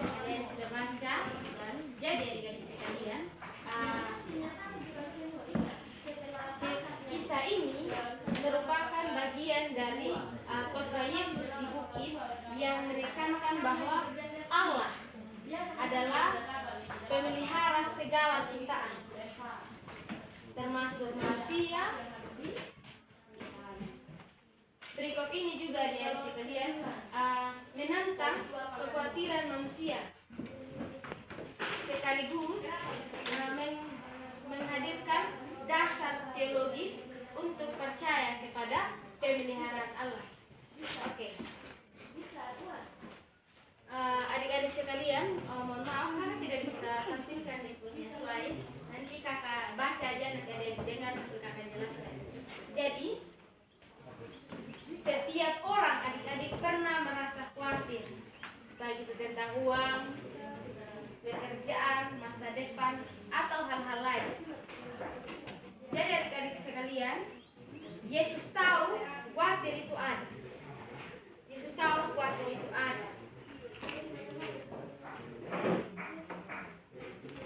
Kalian sudah baca dan jadi adik-adik sekalian, kisah ini merupakan bagian dari khotbah Yesus di bukit yang menekankan bahwa Allah adalah pemelihara segala ciptaan, termasuk manusia. Berikut ini juga adik-adik sekalian menentang kekhawatiran manusia, sekaligus menghadirkan dasar teologis untuk percaya kepada pemeliharaan Allah. Oke. Adik-adik sekalian, mohon maaf karena tidak bisa tampilkan di punya slide. Nanti kakak baca aja, nanti ada yang dengar, nanti kakak jelaskan. Jadi, setiap orang adik-adik pernah merasa khawatir, baik itu tentang uang, pekerjaan, masa depan, atau hal-hal lain. Jadi adik-adik sekalian, Yesus tahu khawatir itu ada. Yesus tahu khawatir itu ada.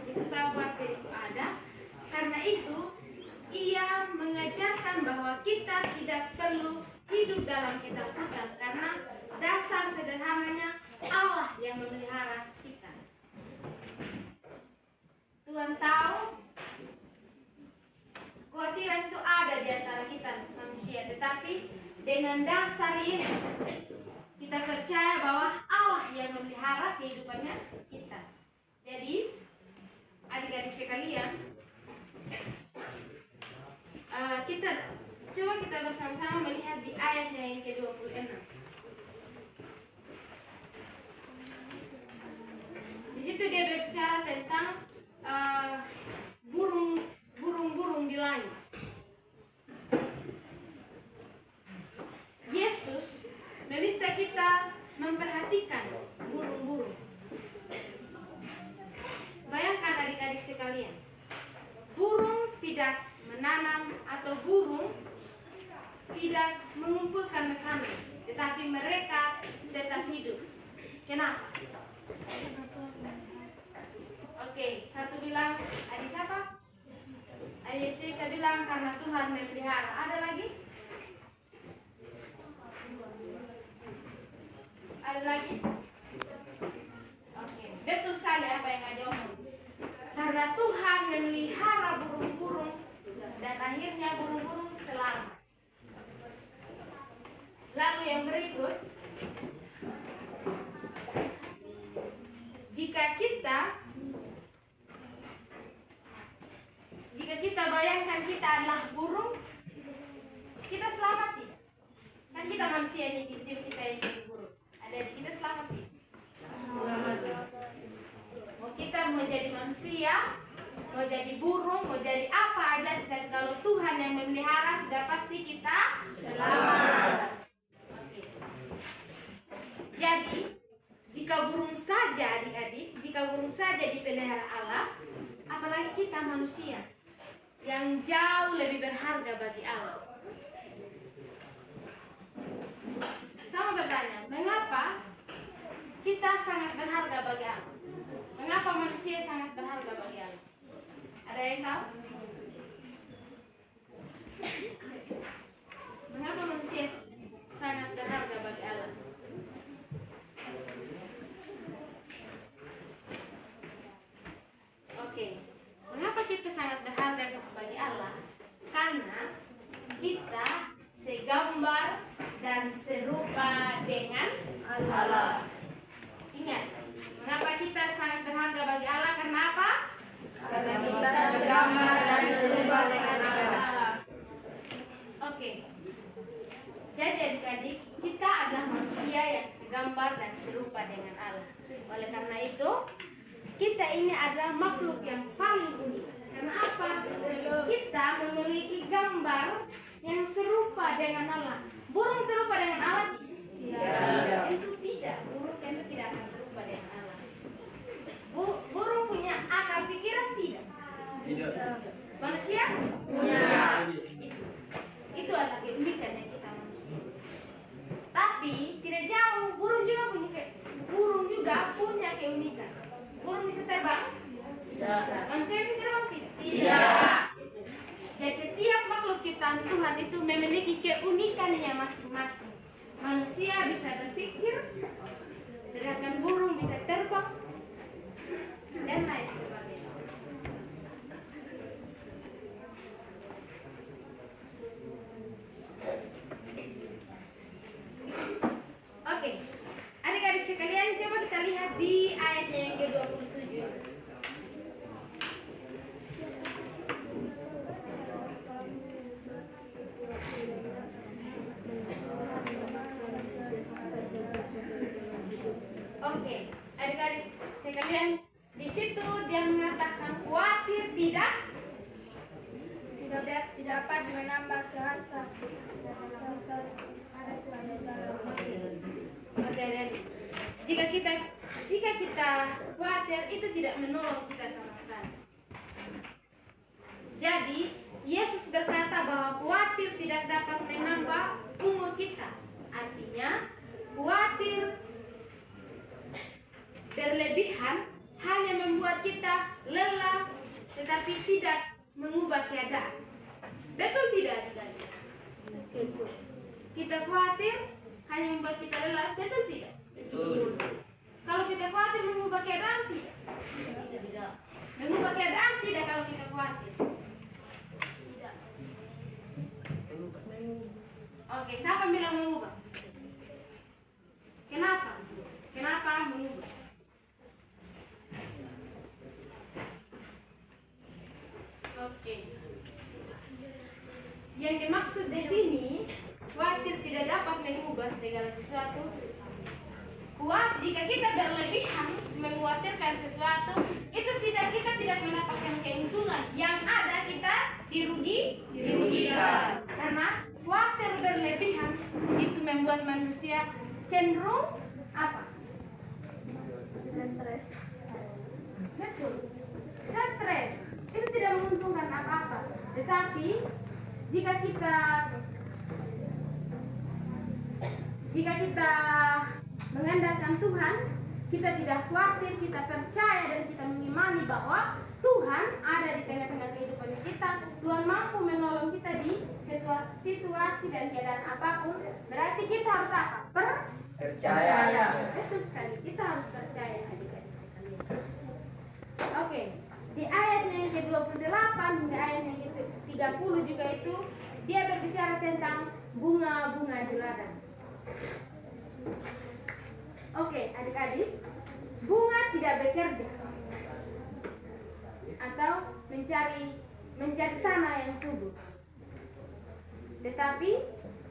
Yesus tahu khawatir itu ada. Karena itu, Ia mengajarkan bahwa kita tidak perlu hidup dalam ketakutan, karena dasar sederhananya Allah yang memelihara kita. Tuhan tahu kekhawatiran itu ada di antara kita manusia, tetapi dengan dasar Yesus kita percaya bahwa Allah yang memelihara kehidupannya kita. Jadi adik-adik sekalian, kita bersama-sama melihat di ayatnya yang ke-26. Di situ dia berbicara tentang burung-burung di langit. Yesus meminta kita memperhatikan burung-burung. Bayangkan adik-adik sekalian, burung tidak menanam atau burung tidak mengumpulkan makanan, tetapi mereka tetap hidup. Kenapa? Oke, satu bilang, adik siapa? Adik Yeswika bilang karena Tuhan memelihara. Ada lagi? Ada lagi? Oke, betul sekali apa yang ada omong. Karena Tuhan memelihara burung-burung dan akhirnya burung-burung selamat. Lalu yang berikut, jika kita bayangkan kita adalah burung, kita selamat tidak? Kan kita manusia ini, kita yang jadi burung. Ada di kita selamat tidak? Mau kita mau jadi manusia, mau jadi burung, mau jadi apa aja, dan kalau Tuhan yang memelihara sudah pasti kita selamat. Jadi, jika burung saja adik-adik, jika burung saja dipelihara Allah, apalagi kita manusia yang jauh lebih berharga bagi Allah. Sama bertanya, mengapa kita sangat berharga bagi Allah? Mengapa manusia sangat berharga bagi Allah? Ada yang tahu? Mengapa manusia sangat berharga bagi Allah? Oke, mengapa kita sangat berharga bagi Allah? Karena kita segambar dan serupa dengan Allah. Ingat, mengapa kita sangat berharga bagi Allah? Karena apa? Karena kita segambar dan serupa dengan Allah. Oke. Jadi adik-adik, kita adalah manusia yang segambar dan serupa dengan Allah. Oleh karena itu, kita ini adalah makhluk yang paling unik. Karena apa? Kita memiliki gambar yang serupa dengan Allah. Burung serupa dengan Allah? Tidak. Tentu tidak. Burung tentu tidak akan serupa dengan Allah. Burung punya akal pikiran tidak? Tidak. Manusia? Punya. keahliannya masing-masing. Manusia bisa berpikir, sedangkan burung bisa terbang, dan lain sebagainya. Oke, adik-adik sekalian, coba kita lihat di ayatnya yang ke-27. Oke, adik-adik sekalian, di situ dia mengatakan khawatir tidak dapat menambah sehasta. Oke, dan jika kita khawatir itu tidak menolong kita sama sekali. Jadi Yesus berkata bahwa khawatir tidak dapat menambah umur kita. Artinya khawatir berlebihan hanya membuat kita lelah, tetapi tidak mengubah keadaan. Betul tidak, adik-adik? Kita khawatir hanya membuat kita lelah, betul tidak? Betul. Kalau kita khawatir mengubah keadaan, tidak? Tidak. Mengubah keadaan tidak kalau kita khawatir. Tidak. Oke, siapa bilang mengubah? Kenapa? Kenapa mengubah? Oke. Yang dimaksud di sini, khawatir tidak dapat mengubah segala sesuatu. Jika kita berlebihan mengkhawatirkan sesuatu, itu kita tidak mendapatkan keuntungan. Yang ada kita dirugikan. Karena khawatir berlebihan itu membuat manusia cenderung apa? Stres. Betul. Stres. Itu tidak menguntungkan apa-apa. Tetapi jika kita mengandalkan Tuhan, kita tidak khawatir, kita percaya dan kita mengimani bahwa Tuhan ada di tengah-tengah kehidupan kita. Tuhan mampu menolong kita di situasi dan keadaan apapun. Berarti kita harus apa? Percaya. Betul sekali. Kita harus percaya, adik-adik sekalian. Oke. Di ayatnya yang ke-28 hingga ayat yang ke-30 juga itu dia berbicara tentang bunga-bunga di ladang. Oke, adik-adik, bunga tidak bekerja atau mencari tanah yang subur. Tetapi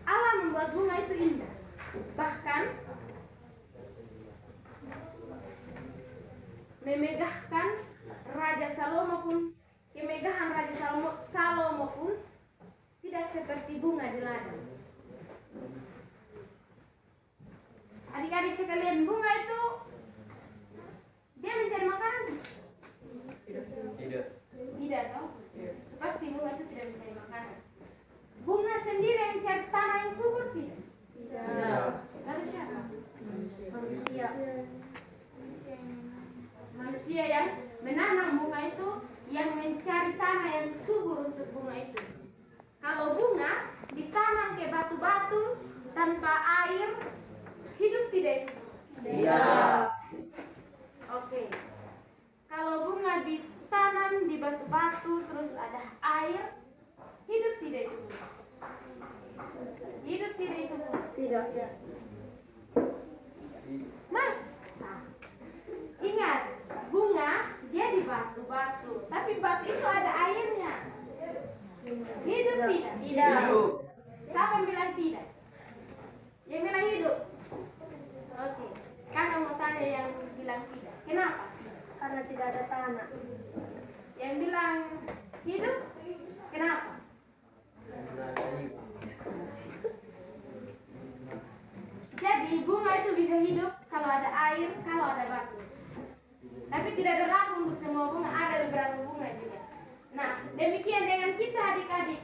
Allah membuat bunga itu indah. Bahkan memegahkan Raja Salomo pun, kemegahan Raja Salomo pun tidak seperti bunga di ladang. Adik-adik sekalian, bunga itu dia mencari makanan? Tidak. Tidak, toh? Pasti bunga itu tidak mencari makanan. Bunga sendiri yang mencari tanah yang subur tidak? Tidak. Lalu siapa? Manusia. Manusia yang menanam bunga itu, yang mencari tanah yang subur untuk bunga itu. Kalau bunga ditanam ke batu-batu tanpa air, hidup tidak? Tidak. Oke. Kalau bunga ditanam di batu-batu terus ada air, hidup tidak itu? Hidup tidak itu? Tidak. Masa? Ingat, bunga dia di batu-batu, tapi batu itu ada airnya. Hidup tidak? Hidup. Siapa bilang tidak? Yang bilang hidup? Oke. Kakak mau tanya yang bilang tidak. Kenapa? Karena tidak ada tanah. Yang bilang hidup? Kenapa? Jadi bunga itu bisa hidup kalau ada air, kalau ada batu. Tapi tidak berlaku untuk semua bunga, ada beberapa bunga juga. Nah, demikian dengan kita adik-adik.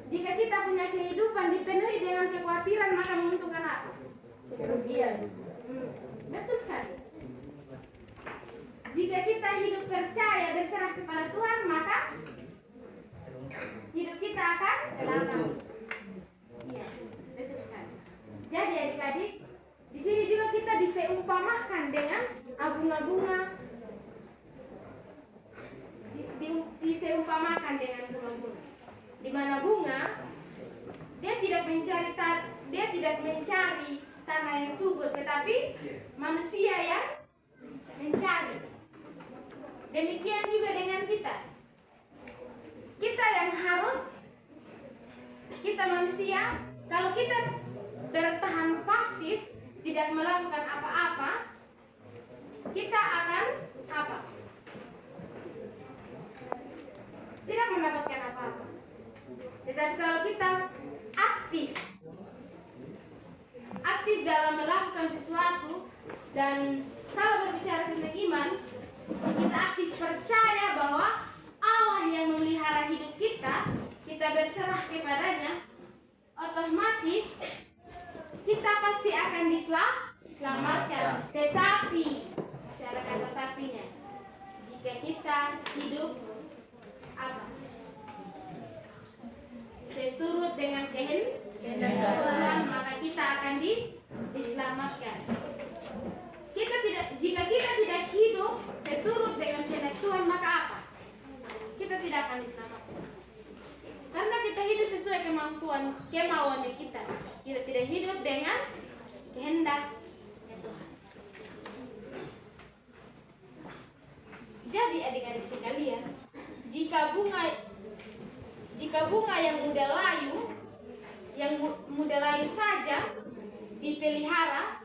Jika kita punya kehidupan dipenuhi dengan kekhawatiran, maka menguntungkan apa? Kerugian. Betul sekali. Jika kita hidup percaya berserah kepada Tuhan, maka hidup kita akan selamat. Iya. tidak mencari tanah yang subur, tetapi manusia yang mencari. Demikian juga dengan kita. Kita yang harus, kita manusia, kalau kita bertahan pasif, tidak melakukan apa-apa, kita akan apa? Tidak mendapatkan apa-apa. Tetapi kalau kita aktif dalam melakukan sesuatu, dan kalau berbicara tentang iman, kita aktif percaya bahwa Allah yang memelihara hidup kita, kita berserah kepadanya, otomatis kita pasti akan diselamatkan. Tetapi, saya kata tetapinya, jika kita hidup apa? Seturut dengan kehendak Tuhan, maka kita akan diselamatkan. Jika kita tidak hidup seturut dengan kehendak Tuhan, maka apa? Kita tidak akan diselamatkan. Karena kita hidup sesuai kemauannya kita. Kita tidak hidup dengan kehendak Tuhan. Jadi adik-adik sekalian, jika bunga yang muda layu saja dipelihara,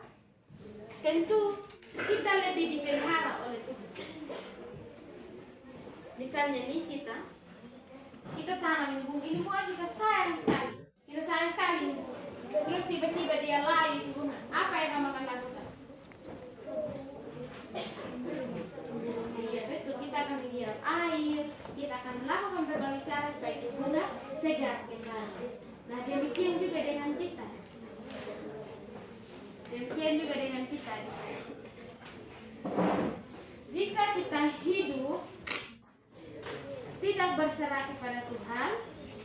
tentu kita lebih dipelihara oleh Tuhan. Misalnya nih kita tanam bunga ini, bunga kita sayang sekali, terus tiba-tiba dia layu itu bunga, apa yang kamu akan lakukan? Iya betul, kita akan menyiram air, kita akan melakukan berbagai cara supaya itu bunga segar kembali. Nah demikian juga dengan kita. Jika kita hidup tidak berserah kepada Tuhan,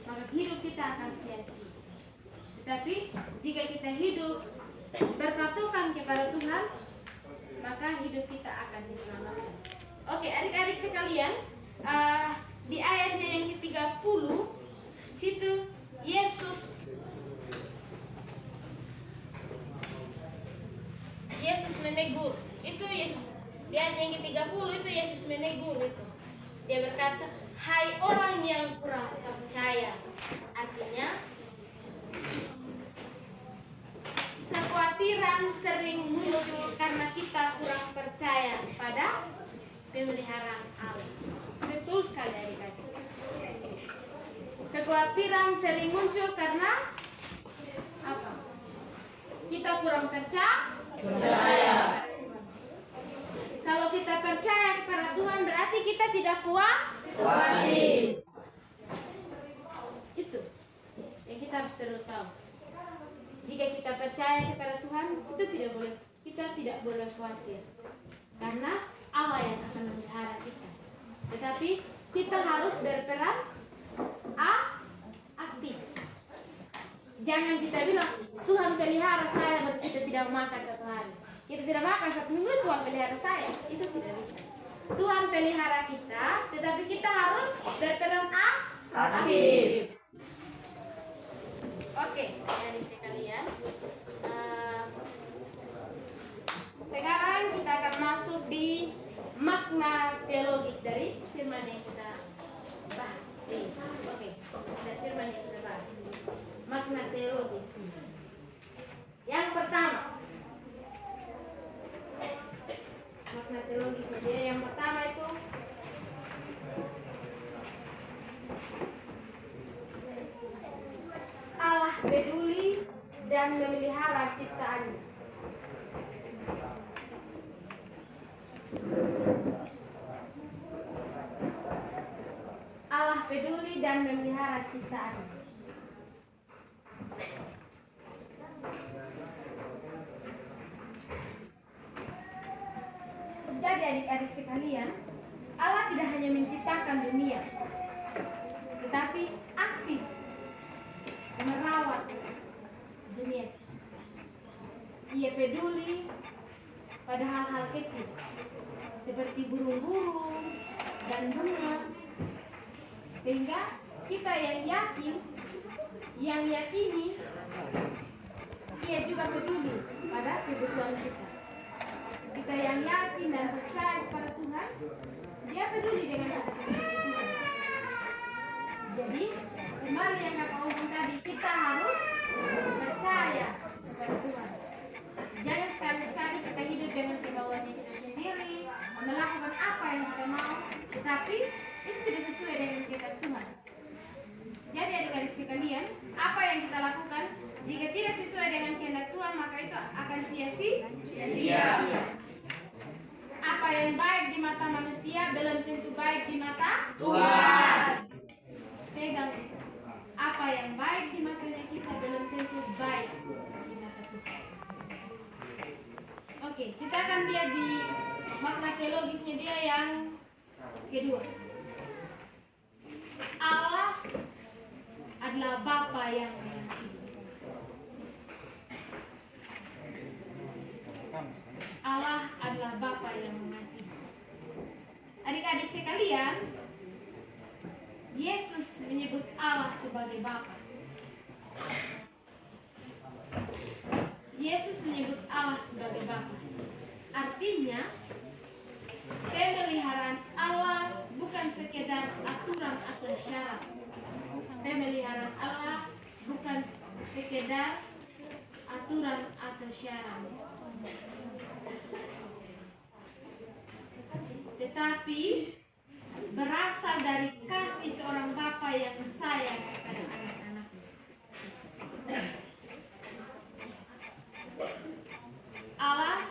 maka hidup kita akan sia-sia. Tetapi jika kita hidup berpatukan kepada Tuhan, maka hidup kita akan diselamatkan. Oke, adik-adik sekalian, di ayatnya yang ke-30 situ Yesus menegur. Itu Yesus di ayat yang ke-30 itu Yesus menegur itu. Dia berkata, "Hai orang yang kurang percaya." Artinya kekhawatiran sering muncul karena kita kurang percaya pada pemeliharaan Allah. Betul sekali adik-adik. Kekhawatiran sering muncul karena apa? Kita kurang percaya. Kalau kita percaya kepada Tuhan, berarti kita tidak khawatir. Itu yang kita harus perlu tahu. Jika kita percaya kepada Tuhan, kita tidak boleh khawatir, karena Allah yang akan memelihara kita. Tetapi kita harus berperan aktif. Jangan kita bilang, Tuhan pelihara saya, berarti kita tidak makan satu hari. Kita tidak makan 1 minggu, Tuhan pelihara saya. Itu tidak bisa. Tuhan pelihara kita, tetapi kita harus berperan aktif. Oke, dari sekalian. Sekarang kita akan masuk di makna teologis dari firman yang kita bahas. Oke, dari firman yang kita bahas. Makna teologis. Yang pertama, makna teologis dia yang pertama itu Allah peduli dan memelihara ciptaannya. Allah peduli dan memelihara ciptaannya. Jadi adik-adik sekalian, Allah tidak hanya menciptakan dunia, tetapi aktif merawat dunia. Ia peduli pada hal-hal kecil seperti burung-burung dan bunga, sehingga kita yang yakini Ia juga peduli pada kebutuhan kita. Kita yang yakin dan percaya kepada Tuhan, Dia peduli dengan kebutuhan Tuhan. Jadi, kembali yang kata Umum tadi, kita harus percaya kepada Tuhan. Jangan sekali-sekali kita hidup dengan kemauannya kita sendiri, melakukan apa yang kita mau, tetapi itu tidak sesuai dengan kehendak Tuhan. Jadi adik-adik sekalian, apa yang kita lakukan jika tidak sesuai dengan kehendak Tuhan, maka itu akan sia-sia. Apa yang baik di mata manusia belum tentu baik di mata Tuhan. Pegang. Apa yang baik di matanya kita belum tentu baik di mata Tuhan. Oke, kita akan lihat di makna teologisnya dia yang kedua. Allah adalah Bapa yang mengasihi. Allah adalah Bapa yang mengasihi. Adik-adik sekalian, Yesus menyebut Allah sebagai Bapa. Yesus menyebut Allah sebagai Bapa. Artinya, pemeliharaan Allah bukan sekedar aturan atau syarat. Pemeliharaan Allah bukan sekedar aturan atau syarat, tetapi berasal dari kasih seorang bapa yang sayang kepada anak-anaknya. Allah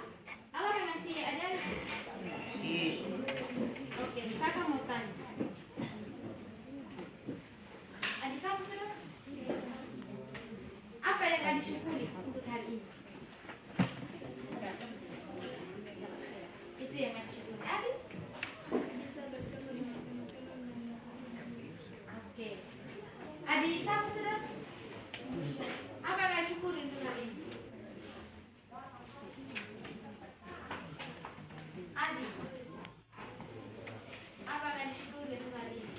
mengasihi adik. Oke, kakak mau tanya. Adik sama sudah? Apa yang adik syukuri untuk hari ini? Itu yang adik syukuri. Adik? Oke. Adik sama sudah? Apa yang adik syukuri untuk hari ini? Adik? Apa yang adik syukuri untuk hari ini?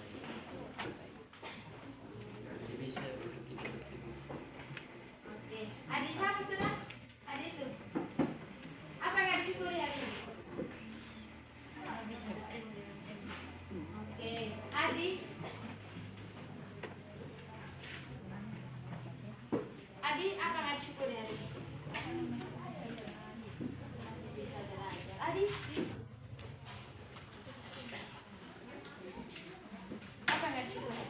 Oke. Adik siapa sudah? Adik itu. Apa yang adik syukuri hari ini? Oke. Adik? Adik, apa yang adik syukuri hari ini? Masih bisa belajar. Adik? Apa yang adik syukuri?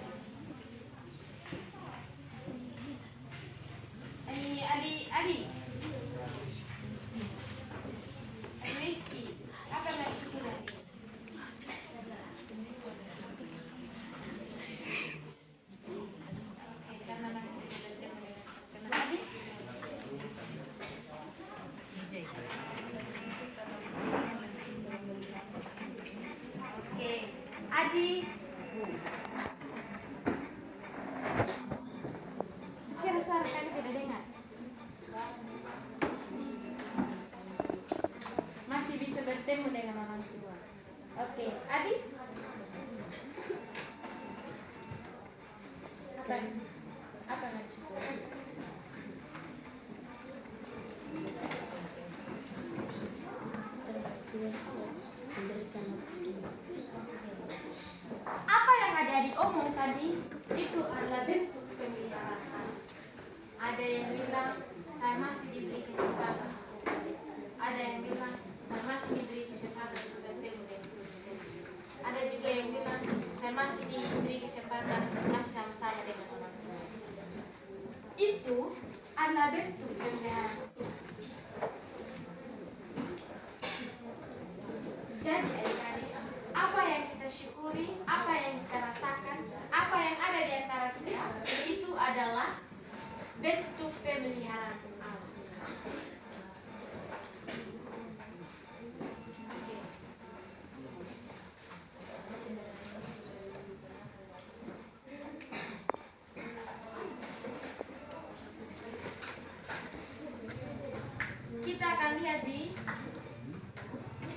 Ini adik Rizky, apa yang adik syukuri? Oke, karena masih bisa bertemu dengan adik. Oke, adik. Suara kali tidak dengar. Masih bisa bertemu dengan orang tua. Oke, adik. Apa yang syukuri? Apa yang adik omong tadi itu adalah bentuk pemeliharaan Allah. Ada yang bilang saya masih diberi kesempatan. Ada yang bilang saya masih diberi kesempatan untuk bertemu dengan Tuhan. Ada juga yang bilang saya masih diberi kesempatan masih sama-sama dengan orang tua. Itu adalah bentuk pemeliharaan Tuhan. Jadi adik-adik, apa yang kita syukuri, apa yang kita rasakan, apa yang ada di antara kita, itu adalah bentuk pemeliharaan Allah. Oke. Kita akan lihat di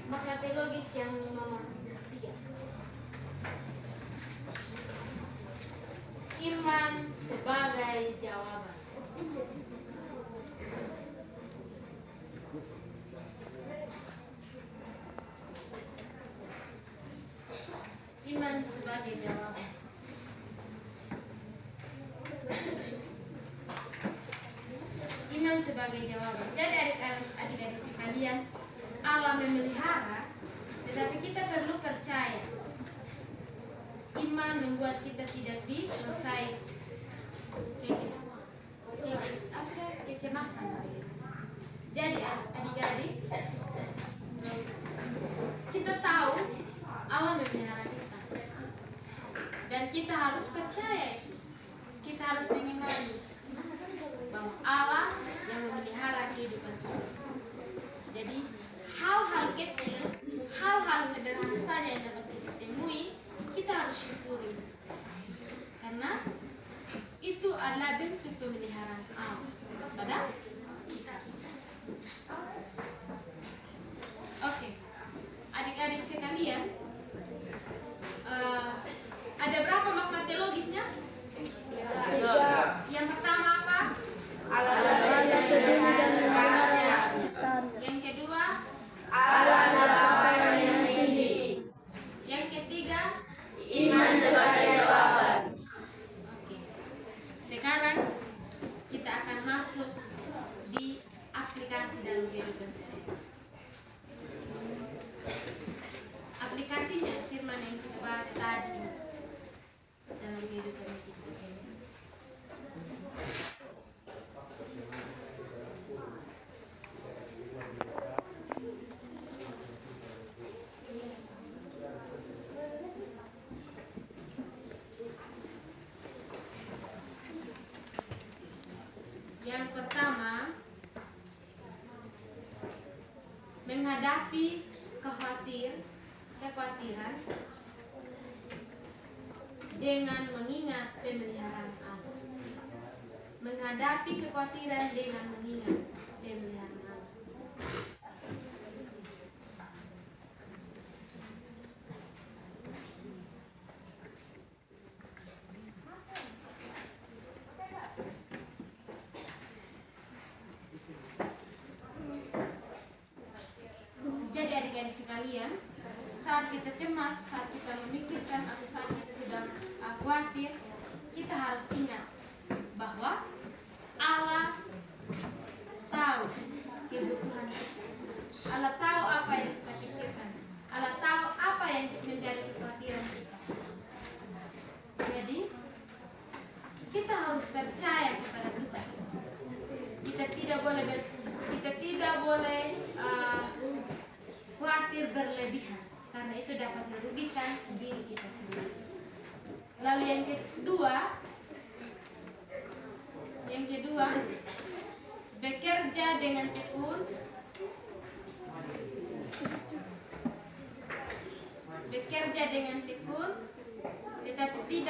makna teologis yang nomor 3. Iman sebagai jawaban. sebagai jawaban. Iman sebagai jawaban. Jadi adik-adik sekalian, Allah memelihara, tetapi kita perlu percaya. Iman membuat kita tidak dikuasai kecemasan. Jadi adik-adik, kita tahu Allah memelihara kita, dan kita harus percaya itu. Kita harus mengimani bahwa Allah yang memelihara kehidupan kita. Jadi hal-hal kecil, hal-hal sederhana saja yang dapat kita temui, kita harus syukuri, karena itu adalah bentuk pemeliharaan Allah pada kita. Oke, adik-adik sekalian, ada berapa makna teologisnya? Yang pertama apa? Yang kedua, yang ketiga, Iman sebagai jawaban. oke. Sekarang kita akan masuk di aplikasi dalam kehidupan sehari-hari. Aplikasinya firman yang kita baca tadi dalam kehidupan kita. Yang pertama, menghadapi kekhawatiran dengan mengingat pemeliharaan Allah. Menghadapi kekhawatiran dengan mengingat pemeliharaan Allah. Jadi adik-adik sekalian, saat kita cemas, saat kita memikirkan atau saat kita sedang khawatir, kita harus ingat bahwa Allah tahu kebutuhan kita. Allah tahu apa yang kita pikirkan. Allah tahu apa yang menjadi kekhawatiran kita. Jadi kita harus percaya kepada Tuhan. Kita tidak boleh khawatir berlebihan, karena itu dapat merugikan diri kita sendiri. Lalu yang kedua, bekerja dengan tekun, tetapi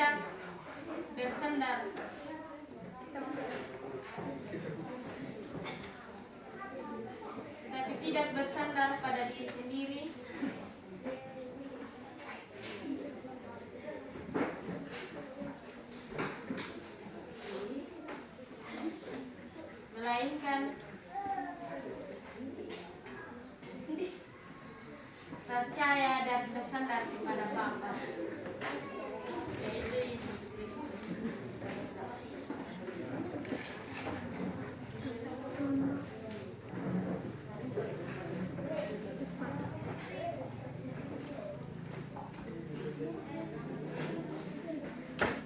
tidak bersandar pada diri sendiri, melainkan percaya dan bersandar kepada Bapa, yaitu Yesus Kristus.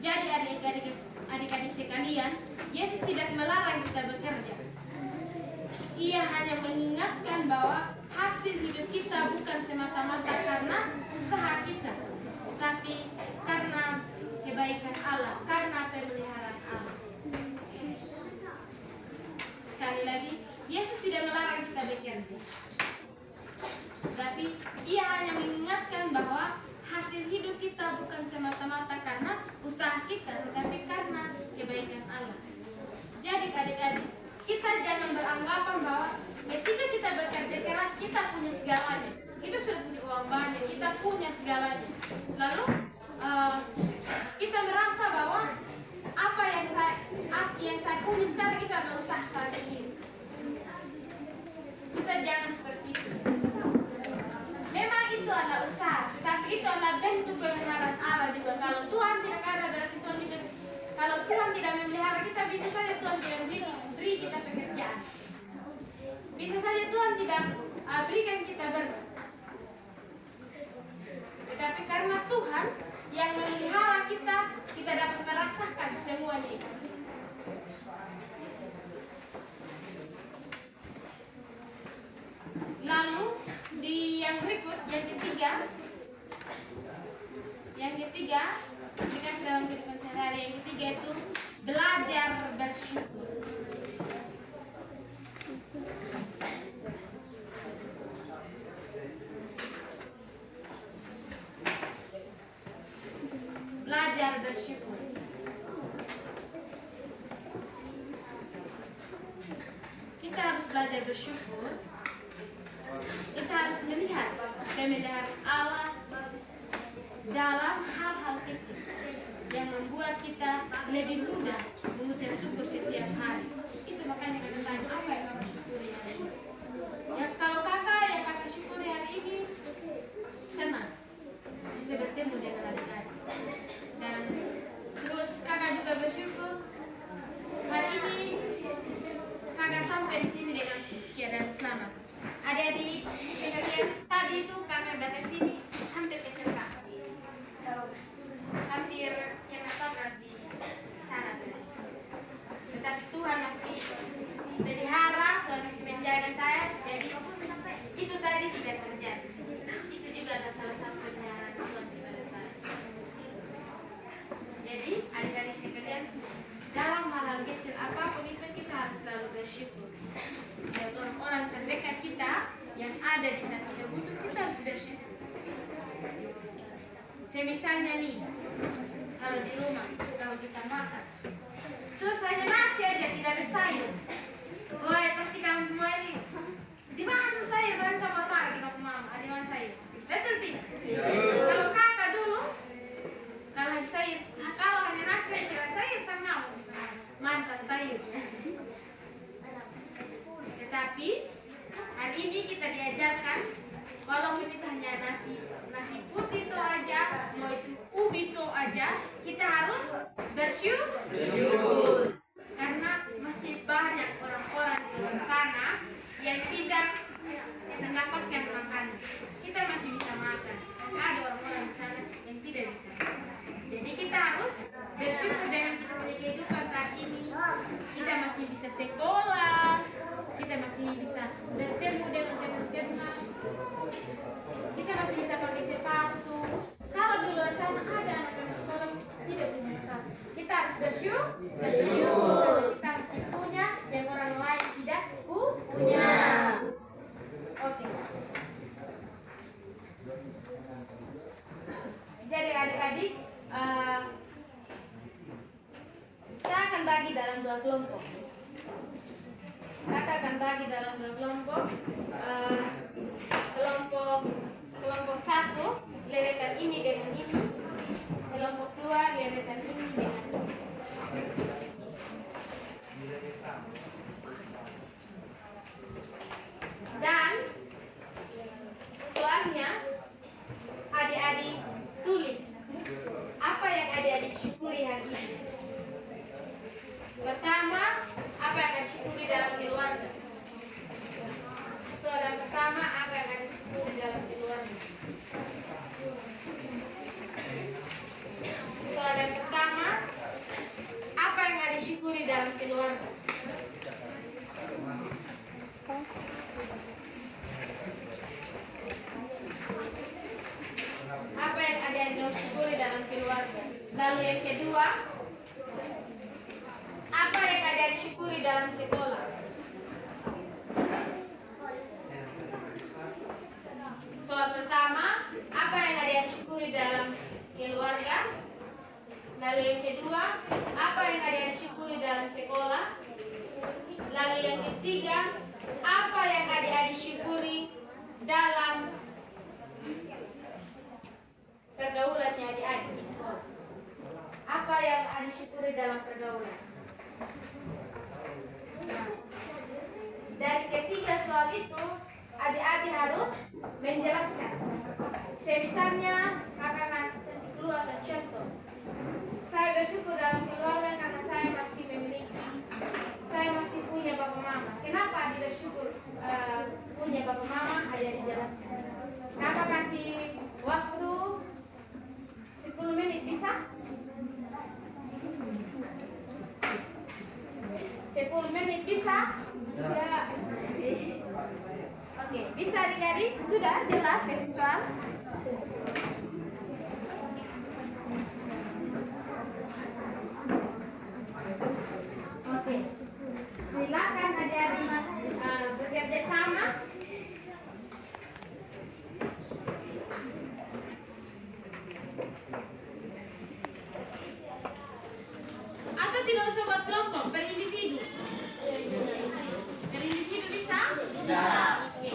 Jadi adik-adik sekalian, Yesus tidak melarang kita bekerja. Ia hanya mengingatkan bahwa hasil hidup kita bukan semata-mata karena usaha kita, tetapi karena kebaikan Allah, karena pemeliharaan Allah. Sekali lagi, Yesus tidak melarang kita bekerja, tapi Ia hanya mengingatkan bahwa hasil hidup kita bukan semata-mata karena usaha kita, tetapi karena kebaikan Allah. Jadi adik-adik, kita jangan beranggapan bahwa ketika kita bekerja keras kita punya segalanya. Kita sudah punya uang banyak, kita punya segalanya. Lalu kita merasa bahwa apa yang saya punya sekarang itu adalah usaha saya sendiri. Kita jangan seperti itu. Memang itu adalah usaha, tetapi itu adalah bentuk pemeliharaan Allah juga Tuhan tidak memelihara kita, bisa saja Tuhan tidak beri kita pekerjaan. Bisa saja Tuhan tidak berikan kita berkat. Tetapi karena Tuhan yang memelihara kita, kita dapat merasakan semuanya itu. Lalu di yang berikut, yang ketiga dikasih dalam kehidupan sehari-hari. Yang ketiga itu belajar bersyukur. Belajar bersyukur. Kita harus belajar bersyukur. Kita harus melihat pemeliharaan Allah dalam hal-hal kecil yang membuat kita lebih mudah mengucap syukur setiap hari. Itu makanya kita tanya, apa yang kamu syukuri hari ini? Ya, kalau kakak yang kakak syukuri hari ini, senang bisa bertemu dengan adik-adik. Dan terus kakak juga bersyukur hari ini kakak sampai di sini dengan keadaan selamat. Adik-adik sekalian, tadi itu kakak datang sini hampir kecelakaan, hampir kena tabrak di sana. Tetapi Tuhan masih pelihara, Tuhan masih menjaga saya. Jadi itu tadi tidak terjadi. Itu juga adalah salah satu peliharaan Tuhan kepada saya. Jadi adik-adik sekalian, dalam hal-hal kecil apapun itu kita harus selalu bersyukur. Dan orang-orang terdekat kita yang ada di saat kita butuh, kita harus bersyukur. Misalnya nih, kalau di rumah, kalau kita makan, terus hanya nasi aja, tidak ada sayur. Woi, pasti kamu semua ini, di mana tuh sayur? Baru kamar marah di kamar mama, di mana sayur? Betul tidak? Kalau kakak dulu, kalau hanya sayur, kalau hanya nasi aja, tidak sayur sama mantan sayur. Tetapi hari ini kita diajarkan, walaupun itu hanya nasi putih itu aja, mau itu ubi itu aja, kita harus bersyukur. Karena masih banyak orang-orang di luar sana yang tidak mendapatkan makanan. Kita masih bisa makan. Ada orang-orang di sana yang tidak bisa. Jadi kita harus bersyukur dengan kita punya kehidupan saat ini. Kita masih bisa sekolah, kita masih bisa bertemu dengan teman-teman, kita masih bisa pakai sepatu. Kalau di luar sana ada anak-anak sekolah tidak punya sepatu, kita harus bersyukur. Kita harus punya dan orang lain tidak punya. Oke. Jadi adik-adik, saya akan bagi dalam 2 kelompok. Kakak akan bagi dalam 2 kelompok. Kelompok 1 deretan ini dengan ini. Kelompok 2 deretan ini dengan ini. Dan soalnya adik-adik tulis apa yang adik-adik syukuri hari ini. Pertama, apa yang akan syukuri dalam keluarga? Soalan pertama, apa yang akan syukuri dalam keluarga? Soalan pertama, apa yang akan syukuri dalam keluarga? Apa yang adik-adik syukuri dalam keluarga? Lalu yang kedua, apa yang adik-adik syukuri dalam sekolah? Soal pertama, apa yang adik-adik syukuri dalam keluarga? Lalu yang kedua, apa yang adik-adik syukuri dalam sekolah? Lalu yang ketiga, apa yang adik-adik syukuri dalam pergaulannya adik-adik di sekolah? Apa yang adik syukuri dalam pergaulan? Nah, dari ketiga soal itu, adik-adik harus menjelaskan. Misalnya, kakak akan kasih keluar contoh. Saya bersyukur dalam keluarga karena saya masih punya bapak mama. Kenapa Adi bersyukur punya bapak mama? Ayah dijelaskan. Kakak kasih waktu 10 menit bisa? 10 menit bisa? Sudah. Oke, bisa adik-adik? Sudah jelas teknik soal? Oke, silakan adik-adik bekerja sama. Atau tidak usah buat kelompok, per individu. Per individu bisa? Bisa. Oke.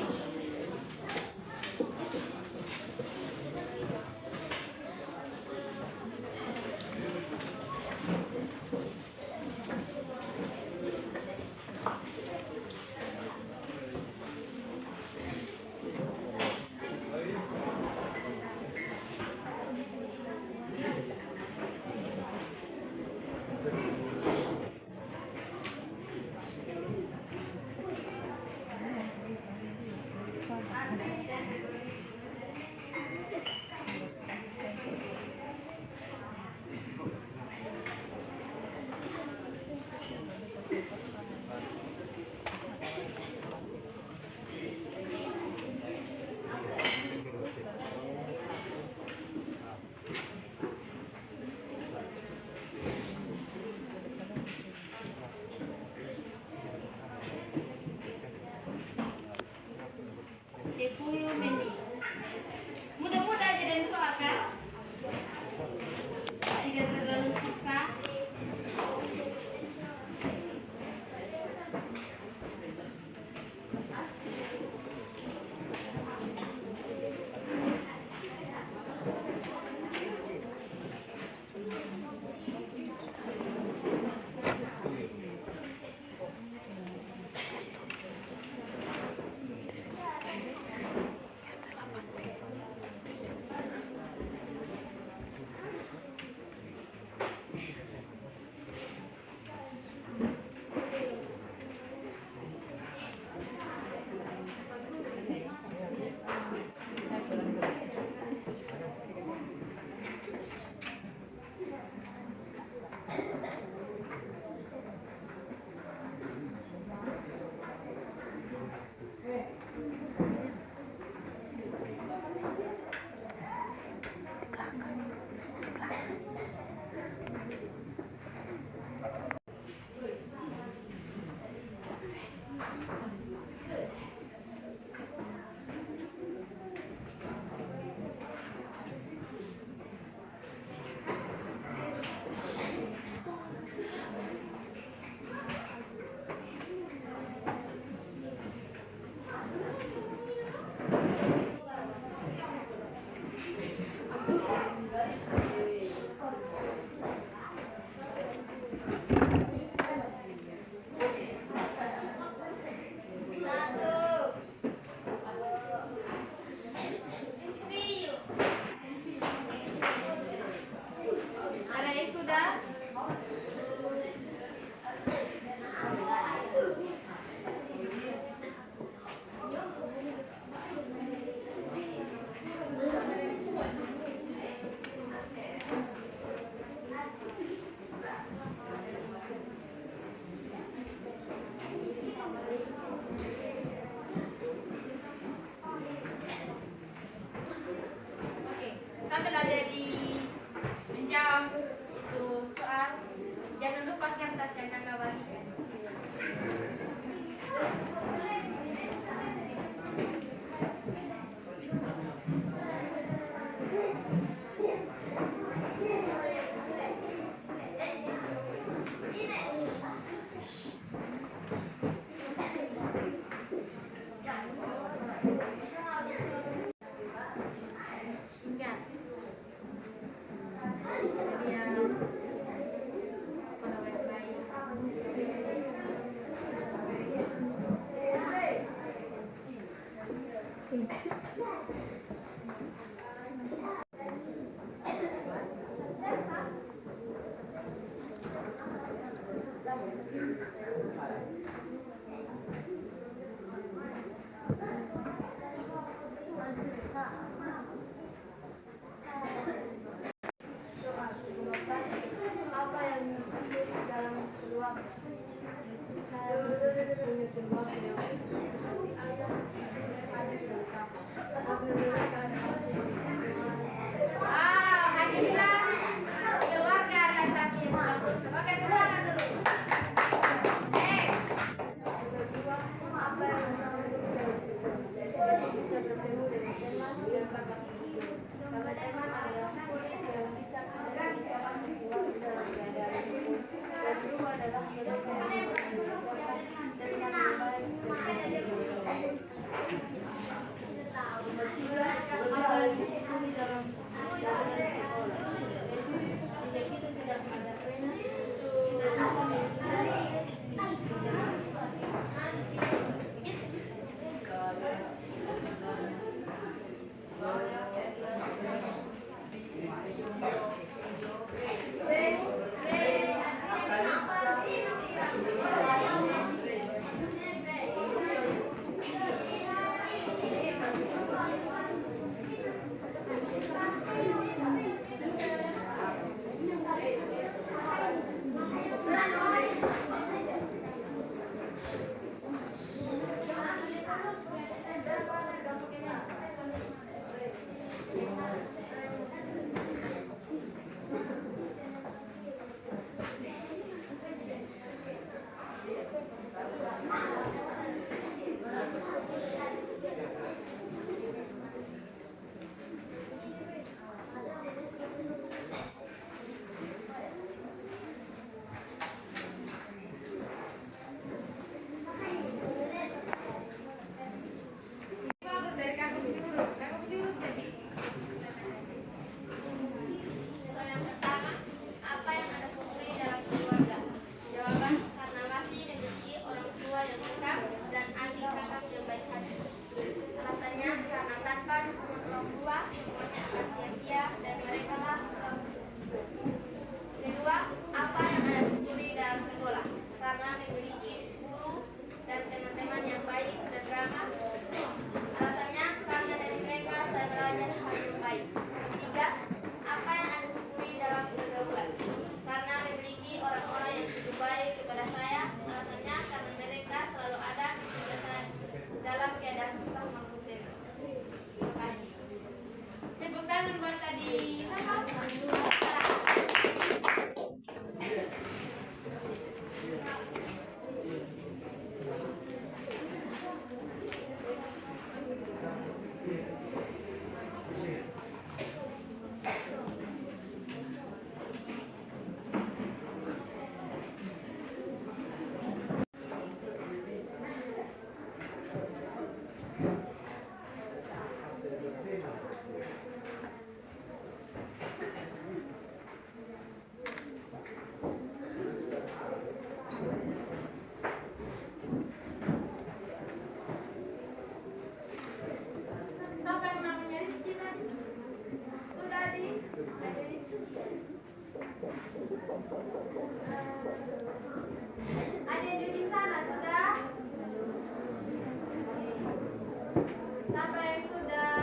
Siapa yang sudah?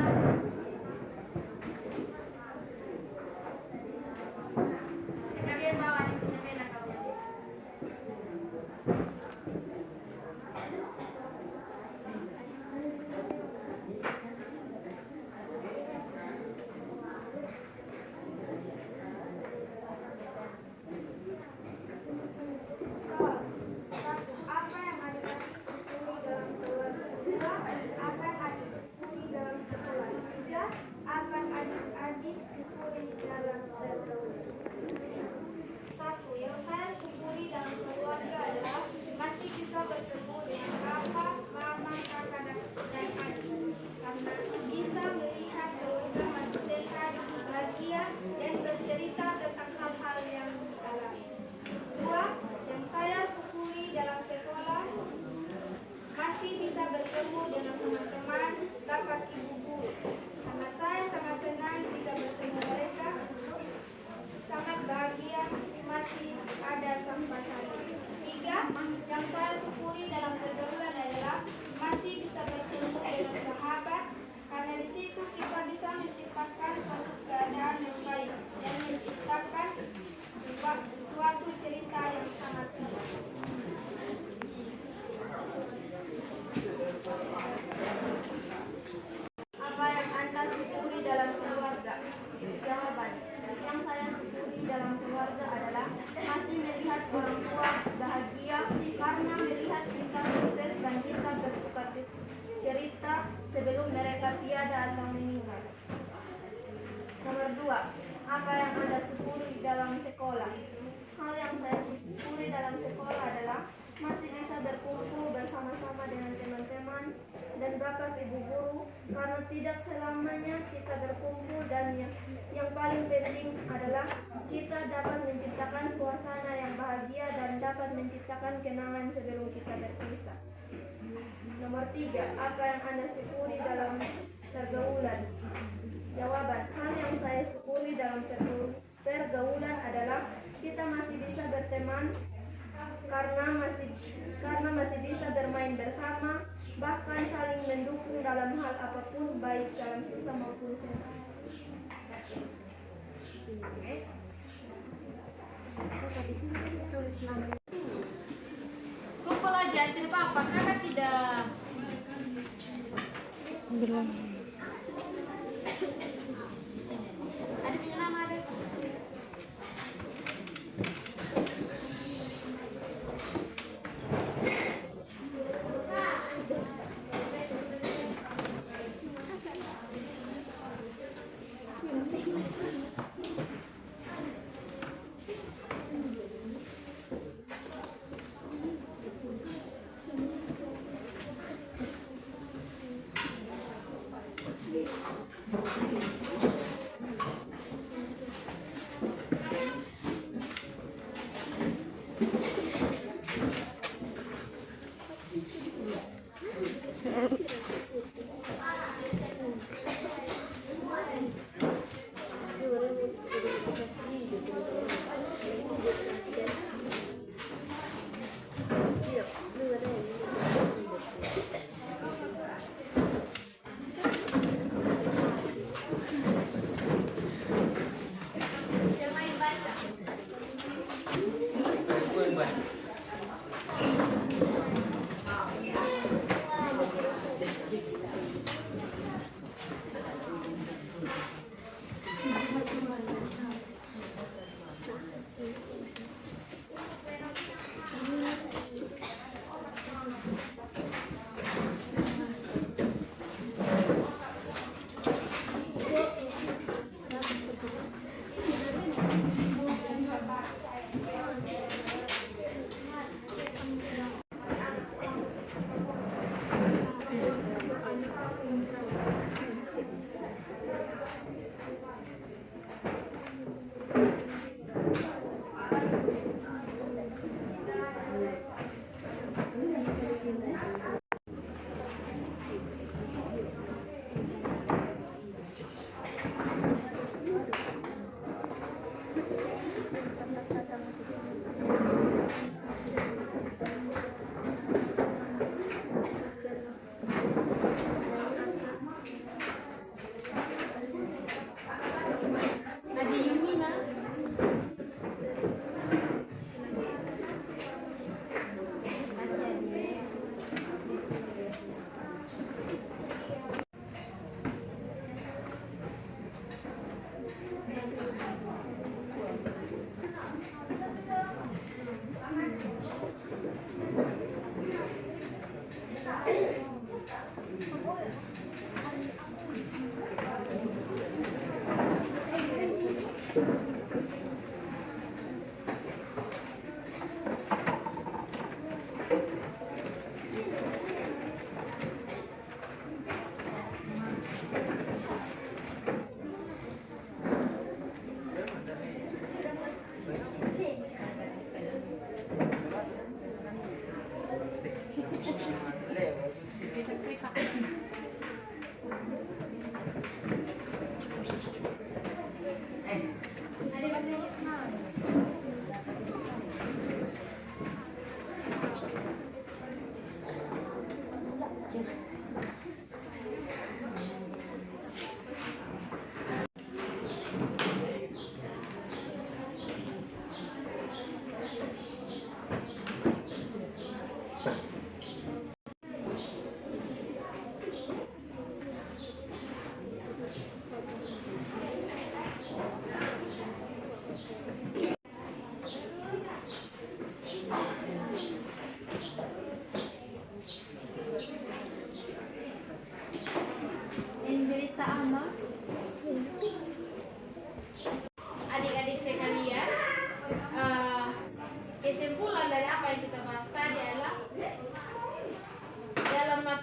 Kalian bawa di punya pena kalau mau. Apa yang adik-adik syukuri dalam keluarga? Dua, apa yang adik syukuri dalam sekolah? Tiga, apa yang adik-adik syukuri dalam pergaulan? Satu, yang saya syukuri dalam keluarga adalah masih bisa bertemu dengan papa, mama, kakak, dan adik. Karena bisa melihat keluarga masih sehat, bahagia, dan bercerita tentang hal-hal yang dialami. Dua, yang saya syukuri dalam sekolah masih bisa bertemu dengan teman-teman, dapat ibu guru. Karena saya sangat senang jika bertemu mereka, sangat bahagia masih ada sampai hari ini. Tiga, yang saya syukuri dalam pergaulan adalah masih bisa bertemu dengan sahabat, karena di situ kita bisa menciptakan suatu keadaan yang baik dan menciptakan suatu cerita yang sangat indah. Apa yang Anda syukuri dalam keluarga? Jawaban, yang saya syukuri dalam keluarga adalah masih melihat orang tua bahagia karena melihat kita sukses dan bisa bertukar cerita sebelum mereka tiada atau meninggal. Nomor 2, apa yang Anda syukuri dalam sekolah? Hal yang saya syukuri dalam sekolah adalah masih bisa berkumpul bersama-sama dengan teman-teman dan bapak ibu guru, karena tidak selamanya kita berkumpul, dan yang paling penting adalah kita dapat menciptakan suasana yang bahagia dan dapat menciptakan kenangan sebelum kita berpisah. Nomor 3, apa yang Anda syukuri dalam pergaulan? Jawaban, hal yang saya syukuri dalam pergaulan adalah kita masih bisa berteman karena masih bisa bermain bersama, bahkan saling mendukung dalam hal apapun, baik dalam susah maupun senang. Kumpul aja, tidak apa-apa, karena tidak ada punya nama ada.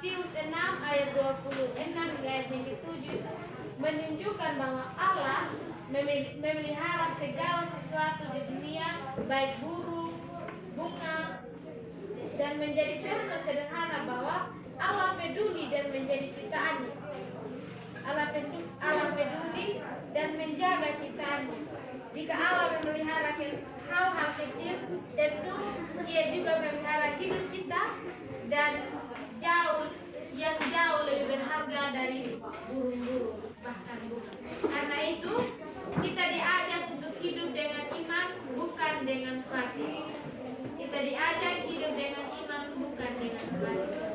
Matius 6 ayat 26 hingga ayat yang ke-7 itu menunjukkan bahwa Allah memelihara segala sesuatu di dunia, baik burung, bunga, dan menjadi contoh sederhana bahwa Allah peduli dan menjadi ciptaannya. Allah peduli dan menjaga ciptaannya. Jika Allah memelihara hal-hal kecil, tentu Ia juga memelihara hidup kita dan yang jauh lebih berharga dari burung-burung, bahkan bunga. Karena itu kita diajak untuk hidup dengan iman, bukan dengan khawatir. Kita diajak hidup dengan iman, bukan dengan khawatir.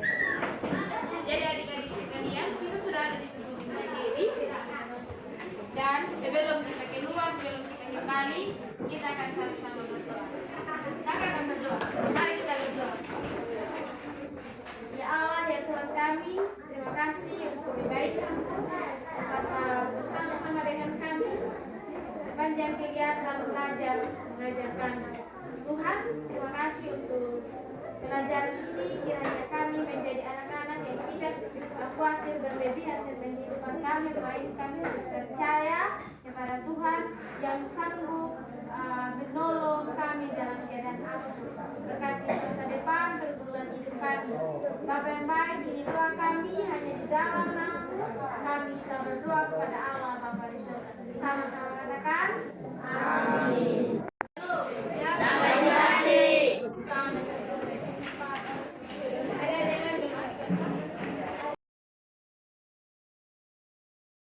Jadi adik-adik sekalian, kita sudah ada di perguruan diri. Dan sebelum kita keluar, sebelum kita kembali, kita akan sama-sama berdoa. Kakak akan berdoa. Mari kita berdoa. Ya Allah, ya Tuhan kami, terima kasih untuk kebaikan-Mu bersama-sama dengan kami sepanjang kegiatan mengajar kami. Tuhan, terima kasih untuk pelajaran ini. Kiranya kami menjadi anak-anak yang tidak khawatir berlebihan tentang kehidupan kami, melainkan kami harus percaya kepada Tuhan yang sanggup menolong kami dalam keadaan apapun. Berkati masa depan pergumulan hidup kami. Bapa yang baik, ini doa kami hanya di dalam nama-Mu. Kami telah berdoa kepada Allah Bapa di surga. Sama-sama